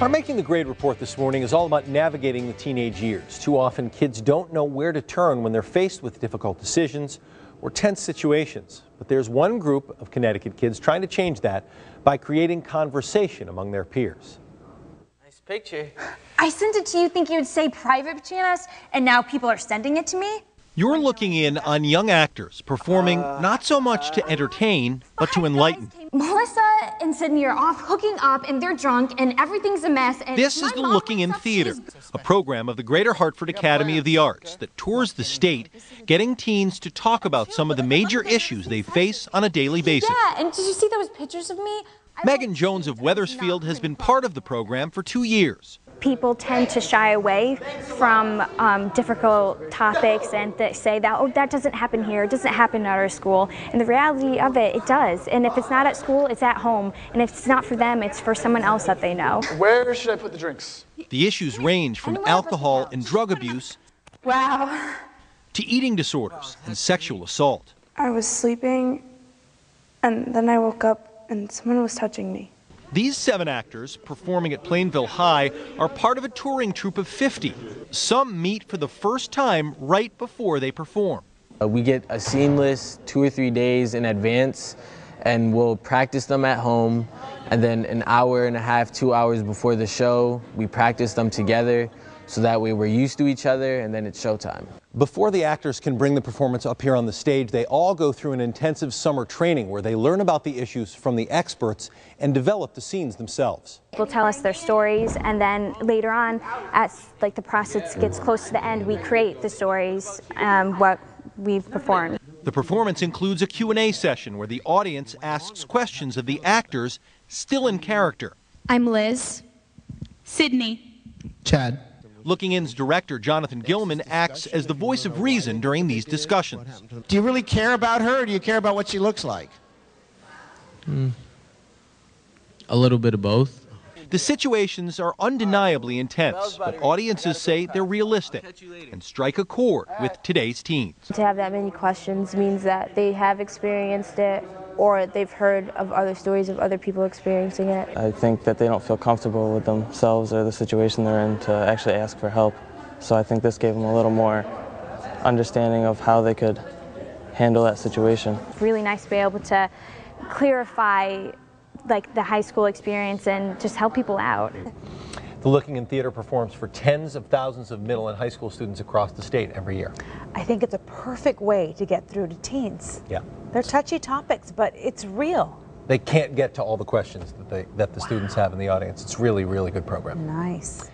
Our Making the Grade report this morning is all about navigating the teenage years. Too often, kids don't know where to turn when they're faced with difficult decisions or tense situations. But there's one group of Connecticut kids trying to change that by creating conversation among their peers. Nice picture. I sent it to you thinking you'd say private between us, and now people are sending it to me? You're looking in on young actors performing not so much to entertain, but to enlighten. Melissa and Sydney are off hooking up, and they're drunk, and everything's a mess. And this is the Looking In Theater, a program of the Greater Hartford Academy of the Arts that tours the state, getting teens to talk about some of the major issues they face on a daily basis. Yeah, and did you see those pictures of me? Megan Jones of Wethersfield has been part of the program for 2 years. People tend to shy away from difficult topics and say that, oh, that doesn't happen here, it doesn't happen at our school. And the reality of it, it does. And if it's not at school, it's at home. And if it's not for them, it's for someone else that they know. Where should I put the drinks? The issues range from alcohol and drug abuse to eating disorders and sexual assault. I was sleeping, and then I woke up, and someone was touching me. These 7 actors performing at Plainville High are part of a touring troupe of 50. Some meet for the first time right before they perform. We get a scene list 2 or 3 days in advance, and we'll practice them at home. And then an hour and a half, 2 hours before the show, we practice them together, so that way we're used to each other, and then it's showtime. Before the actors can bring the performance up here on the stage, they all go through an intensive summer training where they learn about the issues from the experts and develop the scenes themselves. They'll tell us their stories, and then later on, as the process gets close to the end, we create the stories, what we've performed. The performance includes a Q&A session where the audience asks questions of the actors still in character. I'm Liz. Sydney. Chad. Looking In's director, Jonathan Gilman, acts as the voice of reason during these discussions. Do you really care about her, or do you care about what she looks like? A little bit of both. The situations are undeniably intense, but audiences say they're realistic and strike a chord with today's teens. To have that many questions means that they have experienced it, or they've heard of other stories of other people experiencing it. I think that they don't feel comfortable with themselves or the situation they're in to actually ask for help. So I think this gave them a little more understanding of how they could handle that situation. It's really nice to be able to clarify the high school experience and just help people out. The Looking In Theater performs for tens of thousands of middle and high school students across the state every year. I think it's a perfect way to get through to teens. Yeah. They're touchy topics, but it's real. They can't get to all the questions that the students have in the audience. It's really, really good program. Nice.